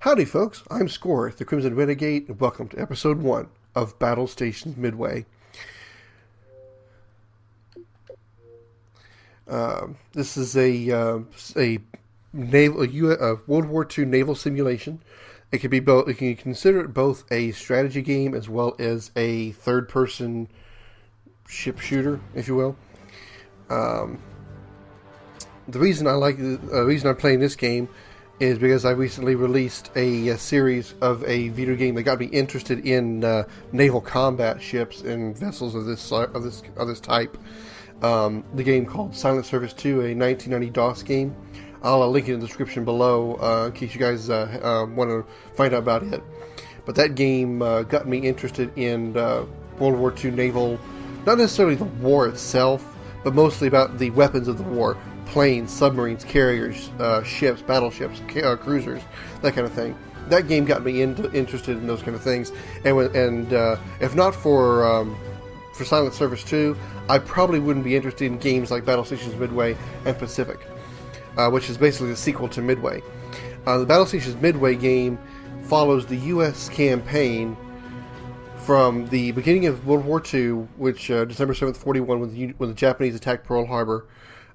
Howdy folks, I'm Scoryth, the Crimson Renegade, and welcome to episode 1 of Battlestations Midway. This is a World War II naval simulation. It can be both. You can consider it both a strategy game as well as a third-person ship shooter, if you will. The reason I'm playing this game is because I recently released a series of a video game that got me interested in naval combat ships and vessels of this type. The game called Silent Service 2, a 1990 DOS game. I'll link it in the description below in case you guys want to find out about it. But that game got me interested in World War II naval, not necessarily the war itself, but mostly about the weapons of the war. Planes, submarines, carriers, ships, battleships, cruisers, that kind of thing. That game got me interested in those kind of things. And if not for Silent Service 2, I probably wouldn't be interested in games like Battlestations Midway and Pacific, which is basically the sequel to Midway. The Battlestations Midway game follows the U.S. campaign from the beginning of World War II, which December 7th, 41, when the Japanese attacked Pearl Harbor,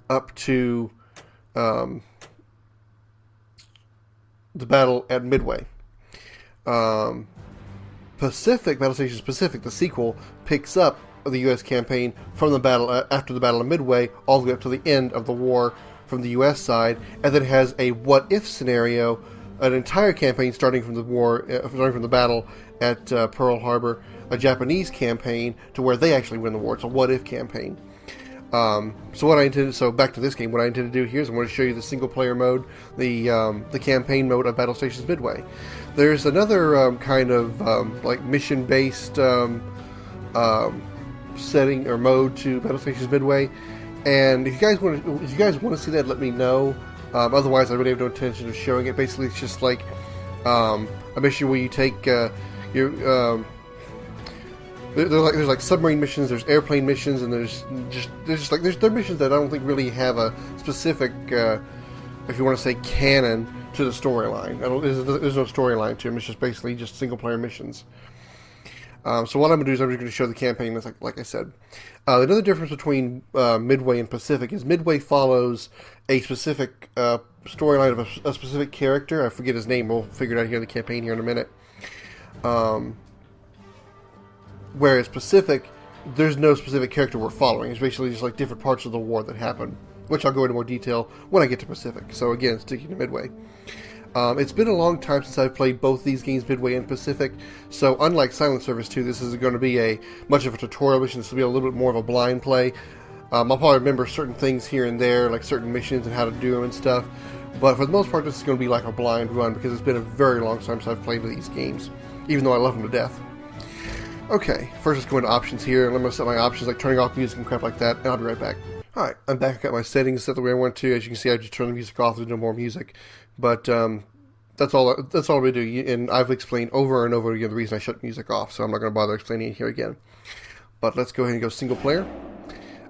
up to the battle at Midway. Battlestations Pacific, the sequel, picks up the U.S. campaign from the battle after the Battle of Midway, all the way up to the end of the war from the U.S. side, and then has a what-if scenario, an entire campaign starting from the battle at Pearl Harbor, a Japanese campaign to where they actually win the war. It's a what-if campaign. So back to this game, what I intend to do here is I'm going to show you the single-player mode, the campaign mode of Battlestations Midway. There's another kind of like mission-based setting or mode to Battlestations Midway, and if you guys want to see that, let me know. Otherwise, I really have no intention of showing it. Basically, it's just like a mission where you take your There's like submarine missions, there's airplane missions, and there's missions that I don't think really have a specific, if you want to say, canon to the storyline. There's no storyline to them. It's just basically just single player missions. So what I'm going to do is I'm just going to show the campaign, like I said. Another difference between Midway and Pacific is Midway follows a specific storyline of a specific character. I forget his name. We'll figure it out here in the campaign here in a minute. Whereas Pacific, there's no specific character we're following. It's basically just like different parts of the war that happen, which I'll go into more detail when I get to Pacific. So again, sticking to Midway. It's been a long time since I've played both these games, Midway and Pacific, so unlike Silent Service 2, this isn't going to be much of a tutorial mission. This will be a little bit more of a blind play. I'll probably remember certain things here and there, like certain missions and how to do them and stuff, but for the most part, this is going to be like a blind run, because it's been a very long time since I've played these games, even though I love them to death. Okay, first let's go into options here, and I'm going to set my options like turning off music and crap like that, and I'll be right back. Alright, I'm back. I got my settings set the way I want to. As you can see, I just turned the music off. There's no more music. But that's all we do, and I've explained over and over again the reason I shut music off, so I'm not going to bother explaining it here again. But let's go ahead and go single player.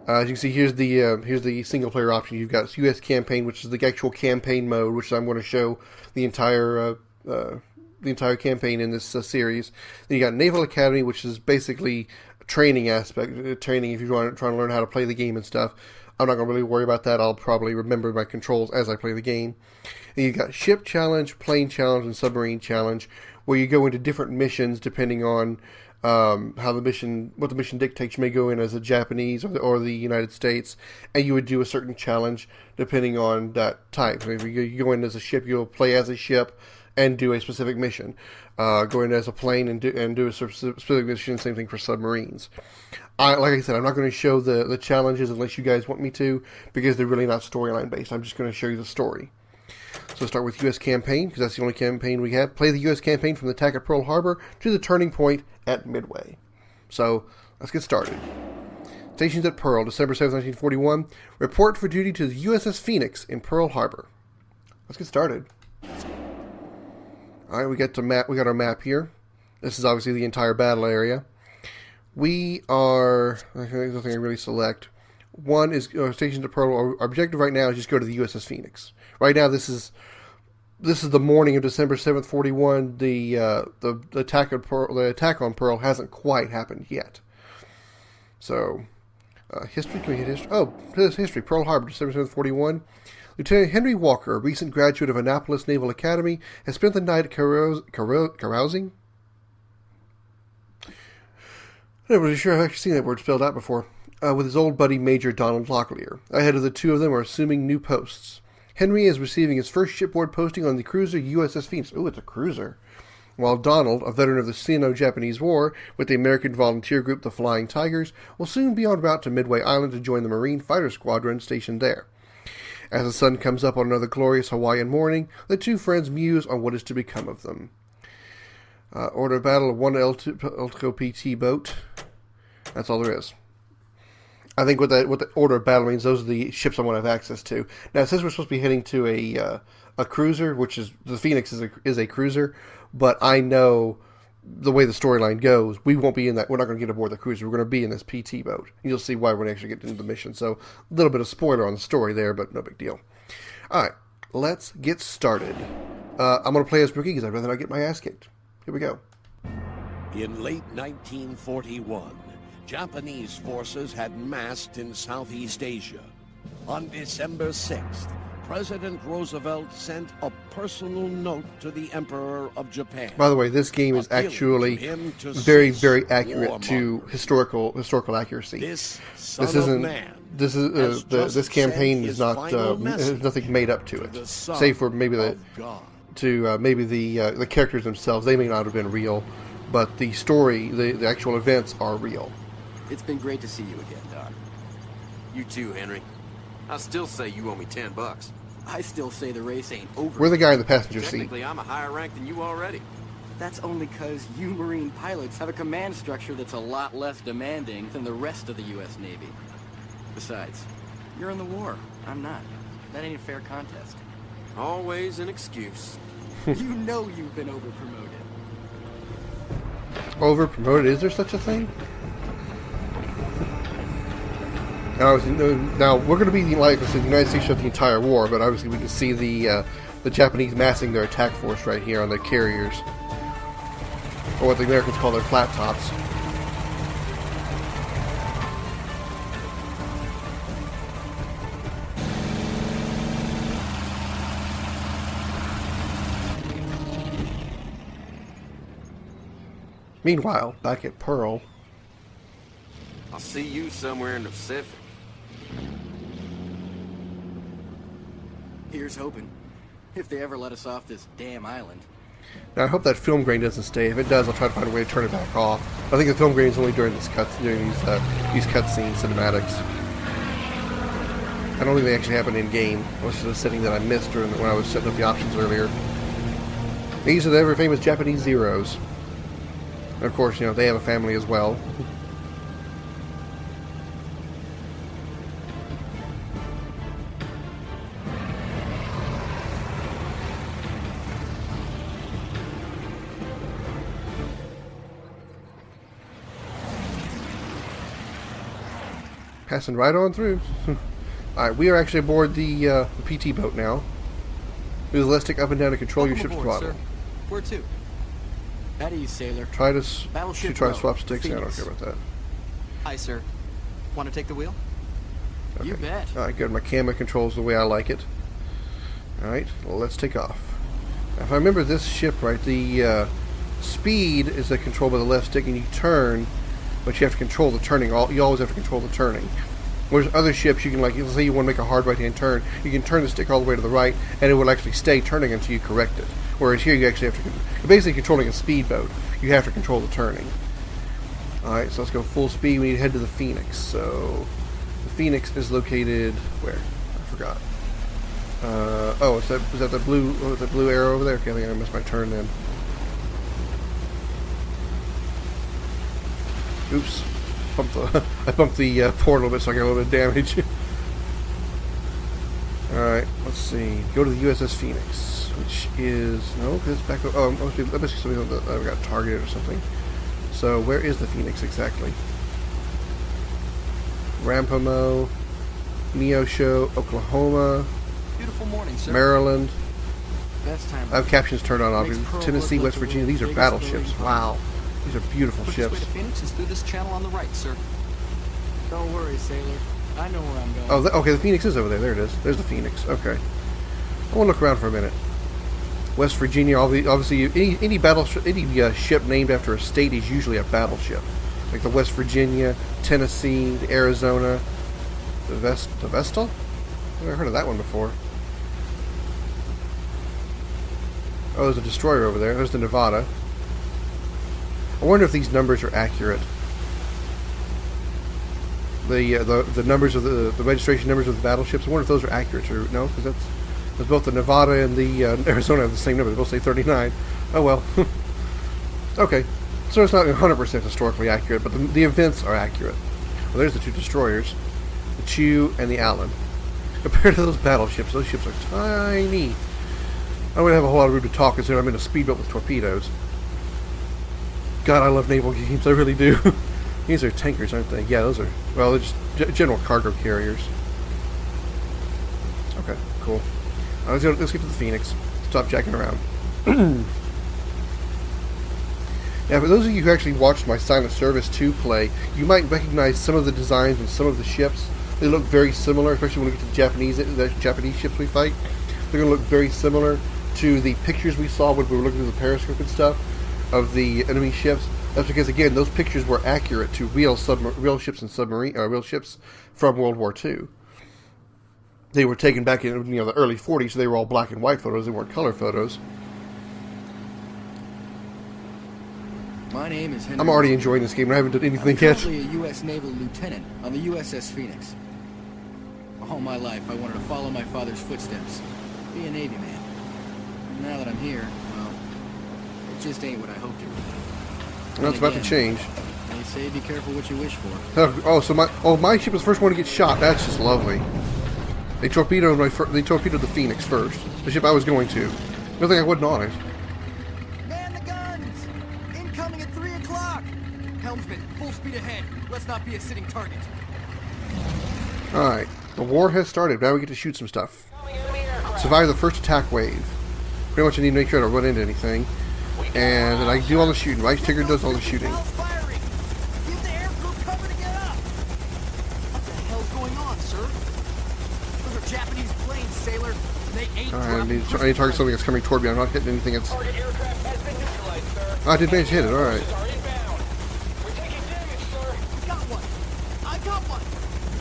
As you can see, here's the single player option. You've got U.S. campaign, which is the actual campaign mode, which I'm going to show the entire campaign in this series. Then you got Naval Academy, which is basically a training aspect, training if you're trying to learn how to play the game and stuff. I'm not going to really worry about that. I'll probably remember my controls as I play the game. And you've got Ship Challenge, Plane Challenge, and Submarine Challenge, where you go into different missions depending on what the mission dictates. You may go in as a Japanese or the United States, and you would do a certain challenge depending on that type. So if you go in as a ship, you'll play as a ship and do a specific mission. Go in as a plane and do a specific mission. Same thing for submarines. Like I said, I'm not going to show the challenges unless you guys want me to, because they're really not storyline based. I'm just going to show you the story. So start with U.S. campaign, because that's the only campaign we have. Play the U.S. campaign from the attack at Pearl Harbor to the turning point at Midway. So let's get started. Stations at Pearl, December 7th, 1941. Report for duty to the USS Phoenix in Pearl Harbor. Let's get started. All right, we got our map here. This is obviously the entire battle area. We are, there's nothing I really select. One is stationed at Pearl. Our objective right now is just go to the USS Phoenix. Right now, this is this is the morning of December 7th, 41. The attack on Pearl hasn't quite happened yet. So, history, can we hit history? Oh, this history. Pearl Harbor, December 7th, 41. Lieutenant Henry Walker, a recent graduate of Annapolis Naval Academy, has spent the night carousing? I'm not really sure I've actually seen that word spelled out before. With his old buddy Major Donald Locklear. Ahead of the two of them are assuming new posts. Henry is receiving his first shipboard posting on the cruiser USS Phoenix. Ooh, it's a cruiser. While Donald, a veteran of the Sino-Japanese War with the American volunteer group the Flying Tigers, will soon be en route to Midway Island to join the Marine Fighter Squadron stationed there. As the sun comes up on another glorious Hawaiian morning, the two friends muse on what is to become of them. Order of battle of one Eltico PT boat. That's all there is. I think what the order of battle means, those are the ships I want to have access to. Now, it says we're supposed to be heading to a cruiser, which is, the Phoenix is a cruiser, but I know the way the storyline goes, we won't be in that. We're not going to get aboard the cruiser. We're going to be in this PT boat. You'll see why when we actually get into the mission. So, a little bit of spoiler on the story there, but no big deal. All right, let's get started. I'm going to play as Rookie because I'd rather not get my ass kicked. Here we go. In late 1941, Japanese forces had massed in Southeast Asia. On December 6th, President Roosevelt sent a personal note to the Emperor of Japan. By the way, this game is actually very, very accurate to historical accuracy. This campaign is not there's nothing made up to it, save for maybe the characters themselves. They may not have been real, but the story, the actual events are real. It's been great to see you again, Doc. You too, Henry. I still say you owe me $10. I still say the race ain't over. We're the guy in the passenger seat. Technically, I'm a higher rank than you already. That's only because you Marine pilots have a command structure that's a lot less demanding than the rest of the U.S. Navy. Besides, you're in the war. I'm not. That ain't a fair contest. Always an excuse. You know you've been over-promoted. Over-promoted? Is there such a thing? Now we're going to be like I said, the United States throughout the entire war, but obviously we can see the Japanese massing their attack force right here on their carriers, or what the Americans call their flat tops. Meanwhile, back at Pearl. I'll see you somewhere in the Pacific. Here's hoping. If they ever let us off this damn island. Now I hope that film grain doesn't stay. If it does, I'll try to find a way to turn it back off. I think the film grain is only during these cutscene cinematics. I don't think they actually happen in game. It was just a setting that I missed when I was setting up the options earlier. These are the ever famous Japanese Zeros. And of course, they have a family as well. Passing right on through. Alright, we are actually aboard the PT boat now. Use the left stick up and down to control your ship's throttle. Where to? At ease, sailor. Try to swap sticks. I don't care about that. Hi, sir. Want to take the wheel? Okay. You bet. Alright, good. My camera controls the way I like it. Alright, well, let's take off. Now, if I remember this ship right, the speed is controlled by the left stick, and you turn, but you have to control the turning. You always have to control the turning. Whereas other ships, you can, let's say you want to make a hard right-hand turn, you can turn the stick all the way to the right, and it will actually stay turning until you correct it. Whereas here, you actually have to, you're basically controlling a speedboat. You have to control the turning. Alright, so let's go full speed. We need to head to the Phoenix. So, the Phoenix is located where? I forgot. Was that the blue arrow over there? Okay, I think I missed my turn then. Oops. I bumped the port a little bit so I got a little bit of damage. Alright, let's see. Go to the USS Phoenix, which is... No, because it's back... Oh, that must be something that I got targeted or something. So, where is the Phoenix exactly? Rampamo, Neosho, Oklahoma, Beautiful morning, sir. Maryland. Best time. I have captions turned on. Makes Pearl Tennessee, look West like the Virginia. These are biggest battleships. marine Wow. These are beautiful Quickest way ships. to Phoenix is through this channel on the right, sir. Don't worry, sailor. I know where I'm going. Oh, okay, the Phoenix is over there. There it is. There's the Phoenix. Okay. I want to look around for a minute. West Virginia, obviously, any ship named after a state is usually a battleship. Like the West Virginia, Tennessee, the Arizona, the Vestal? I've never heard of that one before. Oh, there's a destroyer over there. There's the Nevada. I wonder if these numbers are accurate. The numbers of the registration numbers of the battleships. I wonder if those are accurate or no, because that's both the Nevada and the Arizona have the same number. They both say 39. Oh well. Okay, so it's not 100% historically accurate, but the events are accurate. Well, there's the two destroyers, the Chew and the Allen. Compared to those battleships, those ships are tiny. I don't really have a whole lot of room to talk considering I'm in a speedboat with torpedoes. God, I love naval games. I really do. These are tankers, aren't they? Yeah, those are. Well, they're just general cargo carriers. Okay, cool. Let's get to the Phoenix. Stop jacking around. Now, for those of you who actually watched my Silent Service 2 play, you might recognize some of the designs and some of the ships. They look very similar, especially when we get to the Japanese ships we fight. They're going to look very similar to the pictures we saw when we were looking through the periscope and stuff of the enemy ships. That's because, again, those pictures were accurate to real ships from World War II. They were taken back in the early 40s, so they were all black and white photos. They weren't color photos. My name is Henry. I'm already enjoying this game, and I haven't done anything I'm yet. currently a U.S. naval lieutenant on the USS Phoenix. All my life, I wanted to follow my father's footsteps, be a Navy man. And now that I'm here, well, it just ain't what I hoped it would be. Well, it's about to change. They say be careful what you wish for. So my ship was the first one to get shot. That's just lovely. They torpedoed the Phoenix first, the ship I was going to. Good thing I wasn't on it. Man the guns! Incoming at 3 o'clock! Helmsman, full speed ahead. Let's not be a sitting target. Alright, the war has started. Now we get to shoot some stuff. Survive the first attack wave. Pretty much I need to make sure I don't run into anything. And then I do all the shooting. Rice Tigger does all the shooting. Firing! Give the air crew cover to get up! What the hell's going on, sir? Those are Japanese planes, sailor. They ain't Alright, I need to target something that's coming toward me. I'm not hitting anything that's... I did manage to hit it, alright. We're taking damage, sir. We got one. I got one.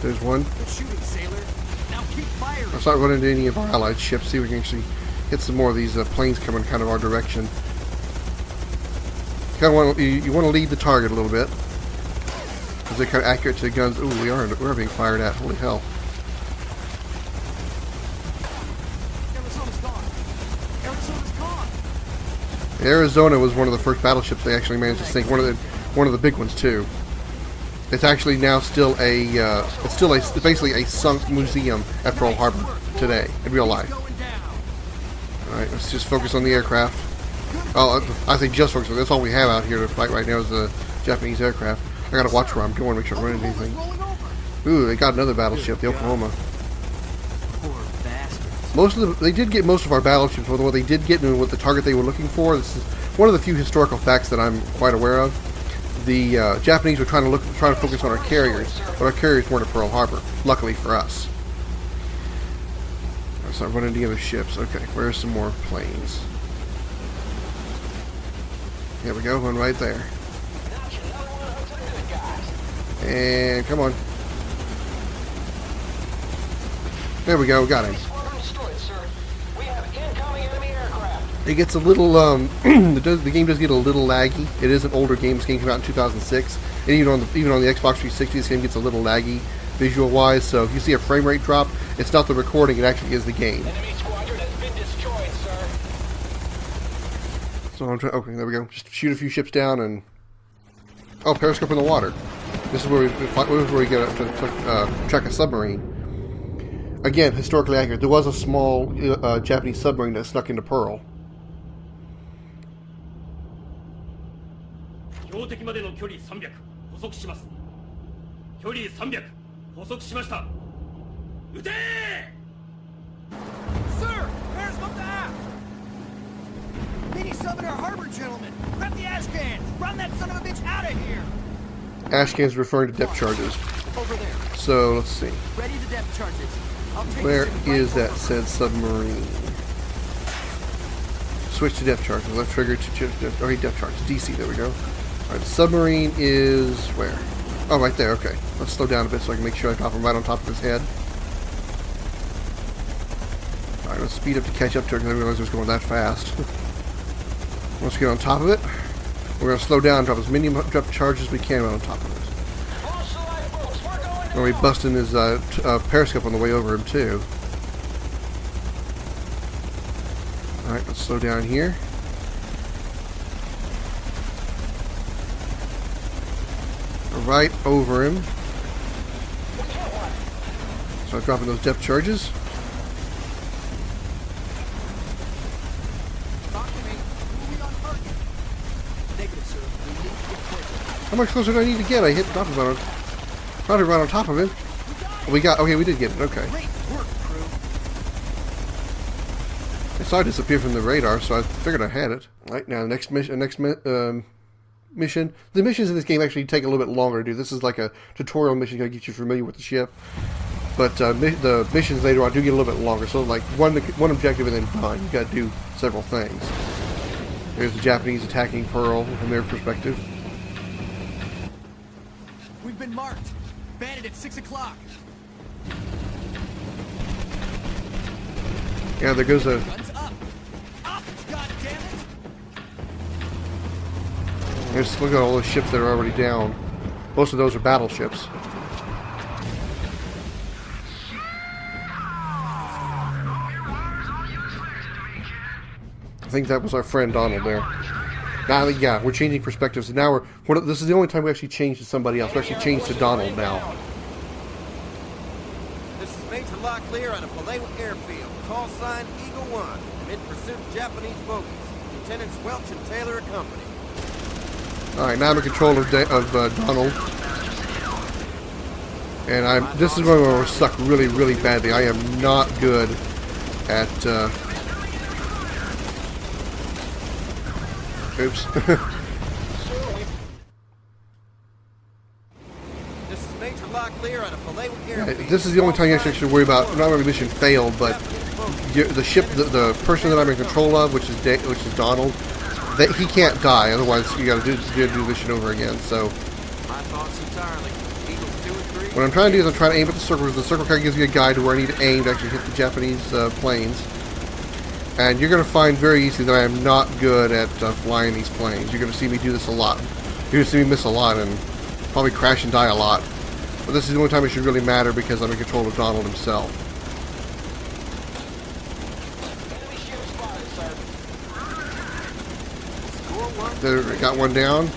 There's one. Good shooting, sailor. Now keep firing. Let's not run into any of our allied ships. See if we can actually hit some more of these planes coming kind of our direction. You want to lead the target a little bit, because they're kind of accurate to the guns. Ooh, we are being fired at. Holy hell! Arizona's gone. Arizona's gone. Arizona was one of the first battleships they actually managed to sink. One of the big ones too. It's actually now still basically a sunk museum at Pearl Harbor today in real life. All right, let's just focus on the aircraft. Oh, I say just focus on. That's all we have out here to fight right now is the Japanese aircraft. I gotta watch where I'm going, make sure I don't run into anything. Ooh, they got another battleship, the Oklahoma. Poor bastards. They did get most of our battleships, but what they did get and what the target they were looking for. This is one of the few historical facts that I'm quite aware of. The Japanese were trying to focus on our carriers, but our carriers weren't at Pearl Harbor. Luckily for us. Let's not run into the other ships. Okay, where's some more planes? Here we go, one right there. And come on. There we go, got him. It gets a little, the game does get a little laggy. It is an older game. This game came out in 2006. And even on the Xbox 360, this game gets a little laggy visual-wise. So if you see a frame rate drop, it's not the recording, it actually is the game. Enemy squadron has been destroyed, sir. So I'm trying, okay, there we go. Just shoot a few ships down and... Oh, periscope in the water. This is where we get to track a submarine. Again, historically accurate. There was a small Japanese submarine that snuck into Pearl. 標的までの距離300補足します距離300補足しました撃てー Sir, periscope to aft. Summoner Harbor, gentlemen! Grab the ash can! Run that son of a bitch out of here! Ash cans referring to depth charges. Over there. So let's see. Ready to depth charges. I'll take Where this in is right that over. said submarine? Switch to depth charges. Left trigger to depth charges. DC. There we go. All right. The submarine is where? Oh, right there. Okay. Let's slow down a bit so I can make sure I drop him right on top of his head. All right. Let's speed up to catch up to it because I didn't realize it was going that fast. Once we get on top of it, we're going to slow down and drop as many depth charges as we can right on top of it. And we bust in his periscope on the way over him too. Alright, let's slow down here. Right over him. Start dropping those depth charges. Talk to me. Who are we on target? Negative, sir. We need to get closer. How much closer do I need to get? I hit top of him. Not right on top of him. We got. Okay, we did get it. Okay. Great work, crew. I saw it disappear from the radar, so I figured I had it. Right now, the next mission. Mission. The missions in this game actually take a little bit longer to do. This is like a tutorial mission to get you familiar with the ship. But the missions later on do get a little bit longer. So like one objective and then done. You got to do several things. There's the Japanese attacking Pearl from their perspective. We've been marked. Bandit at 6 o'clock. Yeah, there goes a. Guns up. Up, goddammit! Just look at all those ships that are already down. Most of those are battleships. I think that was our friend Donald there. Now, yeah, we're changing perspectives. Now this is the only time we actually change to somebody else. We actually changed to Donald now. This is Major Locklear on a Vallejo airfield. Call sign Eagle 1. Mid-pursuit Japanese bogies. Lieutenants Welch and Taylor are company. Alright, now I'm in control of Donald. And this is where we're stuck really, really badly. I am not good at, oops. This is Major Locklear on a Vallejo airfield. This is the only time you actually worry about, not really mission failed, but the ship, the person that I'm in control of, which is Donald, he can't die, otherwise you got to do the mission over again. So My thoughts entirely. Eagles 2 and 3. what I'm trying to do is I'm trying to aim at the circle, because the circle kind of gives me a guide to where I need to aim to actually hit the Japanese planes. And you're going to find very easily that I am not good at flying these planes. You're going to see me do this a lot. You're going to see me miss a lot and probably crash and die a lot. But this is the only time it should really matter because I'm in control of Donald himself. There, got one down.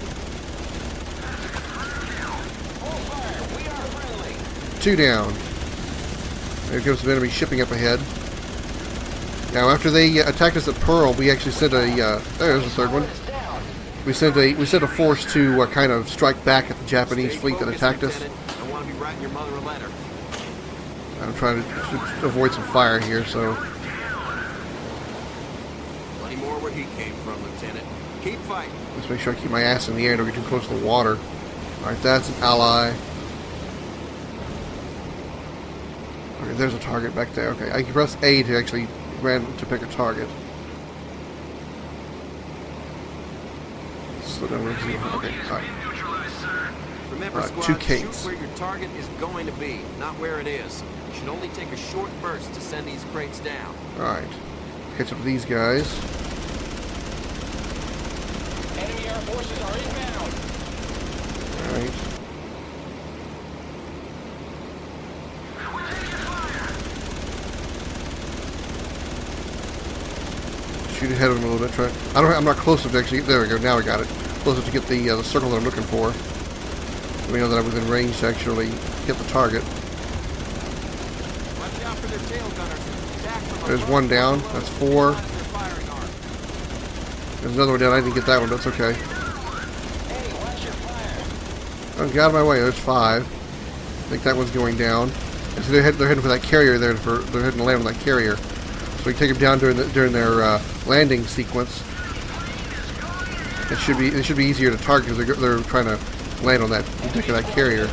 Two down. There goes some enemy shipping up ahead. Now, after they attacked us at Pearl, we actually sent a. There's the third one. We sent a force to kind of strike back at the Japanese fleet that attacked us. I want to be writing your mother a letter. I'm trying to avoid some fire here, so. Plenty more where he came from, Lieutenant. Keep fighting. Let's make sure I keep my ass in the air. Don't get too close to the water. Alright, that's an ally. Okay, there's a target back there. Okay, I can press A to actually to pick a target. Slow down. Okay, alright. Remember, squad, two shoot Kates. where your target is going to be, not where it is. You should only take a short burst to send these crates down. Alright. Catch up with these guys. Enemy air forces are inbound. Alright. Shoot ahead of him a little bit. I'm not close enough to actually. There we go. Now I got it. Close enough to get the circle that I'm looking for. We know that I'm within range to actually hit the target. Watch out for their tail gunners. Attack from There's above. one down. That's four. Their firing arm. There's another one down. I didn't get that one. That's okay. Hey, watch your fire. Oh, get out of my way. There's five. I think that one's going down. And so they're heading for that carrier there. They're heading to land on that carrier. So we take them down during their landing sequence. It should be easier to target because they're trying to land on that deck of that carrier.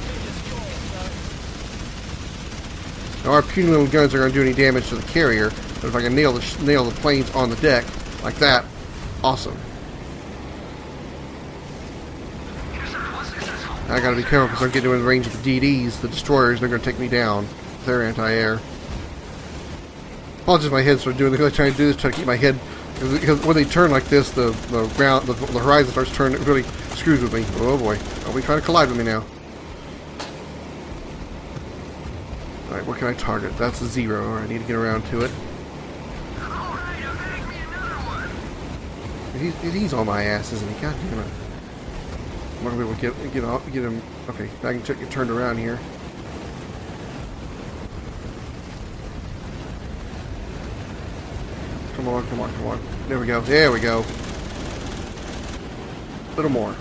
Now our puny little guns are going to do any damage to the carrier, but if I can nail the planes on the deck like that, awesome. I got to be careful because I'm getting in range of the DDs, the destroyers. They're going to take me down. They're anti-air. Apologies, my head started doing. I'm trying to do this, trying to keep my head. Because when they turn like this, the horizon starts turning. It really screws with me. Oh boy! Are we trying to collide with me now? All right, what can I target? That's a 0. All right, I need to get around to it. He's on my ass, isn't he? God damn it! I'm not gonna be able to get him. Okay, I can get turned around here. Come on, come on, come on. There we go. There we go. A little more.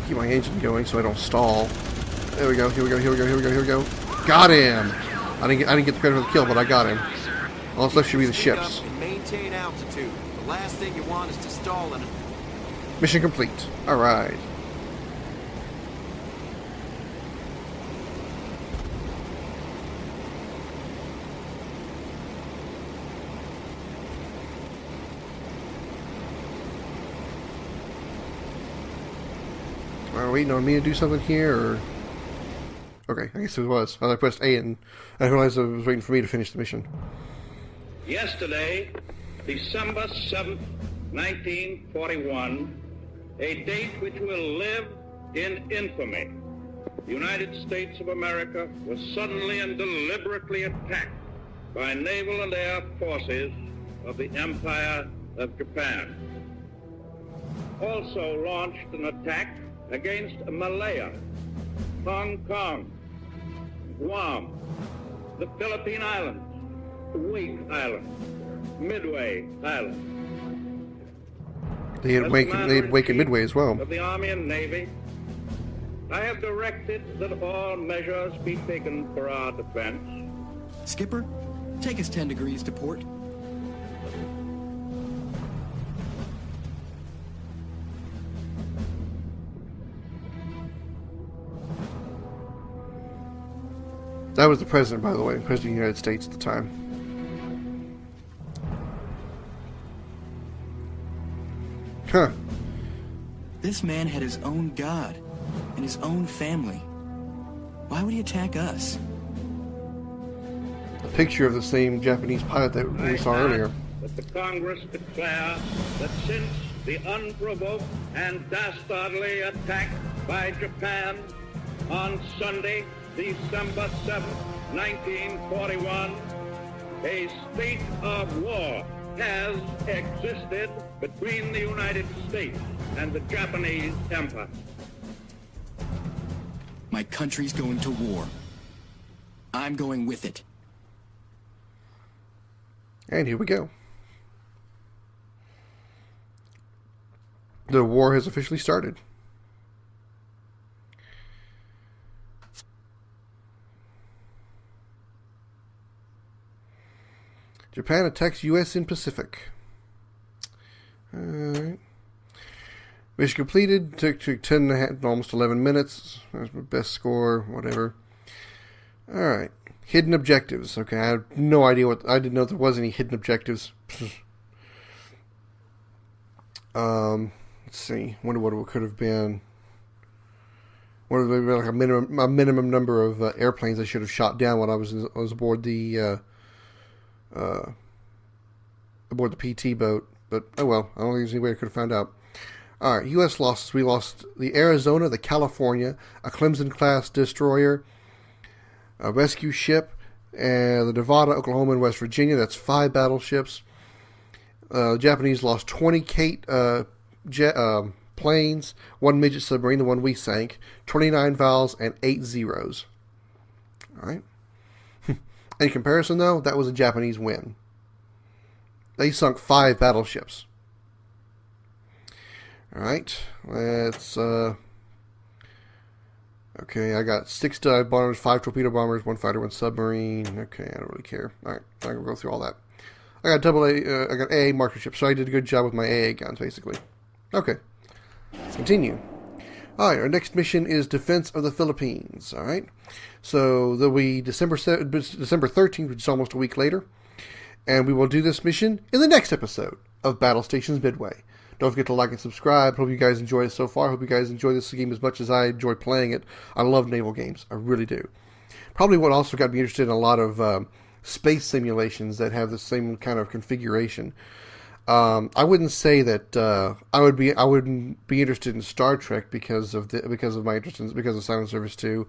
Keep my engine going so I don't stall. There we go. Here we go. Here we go. Here we go. Here we go. Got him. I didn't get the credit for the kill, but I got him. All that's left should be the ships. And maintain altitude. The last thing you want is to stall in it. Mission complete. All right. Are we waiting on me to do something here, or... Okay, I guess it was. I pressed A and I realized it was waiting for me to finish the mission. Yesterday, December 7th, 1941, a date which will live in infamy. The United States of America was suddenly and deliberately attacked by naval and air forces of the Empire of Japan. Also launched an attack against Malaya, Hong Kong, Guam, the Philippine Islands, Wake Island, Midway Island. They had Wake and Midway as well. Of the Army and Navy, I have directed that all measures be taken for our defense. Skipper, take us 10 degrees to port. That was the president, by the way, president of the United States at the time. Huh. This man had his own god and his own family. Why would he attack us? A picture of the same Japanese pilot that we saw earlier. That the Congress declare that since the unprovoked and dastardly attack by Japan on Sunday, December 7, 1941, a state of war has existed between the United States and the Japanese Empire. My country's going to war. I'm going with it. And here we go. The war has officially started. Japan attacks U.S. in Pacific. Alright. Mission completed. Took 10 and a half, almost 11 minutes. That's my best score, whatever. Alright. Hidden objectives. Okay, I have no idea what... I didn't know there was any hidden objectives. Let's see. Wonder what it could have been. What would have been like a minimum number of airplanes I should have shot down when I was aboard the... aboard the PT boat, but oh well, I don't think there's any way I could have found out. Alright, U.S. losses. We lost the Arizona, the California, a Clemson-class destroyer, a rescue ship, and the Nevada, Oklahoma, and West Virginia. That's 5 battleships. The Japanese lost 20 Kate planes, 1 midget submarine, the one we sank, 29 Vals, and 8 Zeros. Alright. In comparison, though, that was a Japanese win. They sunk 5 battleships. Alright, let's, okay, I got 6 dive bombers, 5 torpedo bombers, 1 fighter, 1 submarine. Okay, I don't really care. Alright, I'm going to go through all that. I got I got AA marker ships, so I did a good job with my AA guns, basically. Okay, let's continue. Alright, our next mission is Defense of the Philippines. Alright, so there'll be December 13th, which is almost a week later. And we will do this mission in the next episode of Battlestations Midway. Don't forget to like and subscribe. Hope you guys enjoy it so far. Hope you guys enjoy this game as much as I enjoy playing it. I love naval games. I really do. Probably what also got me interested in a lot of space simulations that have the same kind of configuration. I wouldn't say that I wouldn't be interested in Star Trek because of my interest because of Silent Service 2.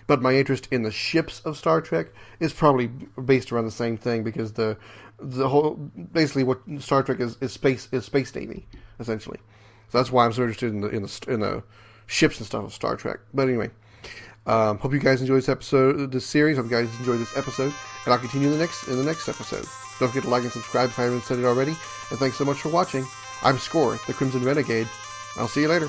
But my interest in the ships of Star Trek is probably based around the same thing, because the whole basically what Star Trek is space navy essentially. So that's why I'm so interested in the ships and stuff of Star Trek. But anyway, hope you guys enjoy this series. Hope you guys enjoy this episode, and I'll continue in the next episode. Don't forget to like and subscribe if I haven't said it already. And thanks so much for watching. I'm Scoryth, the Crimson Renegade. I'll see you later.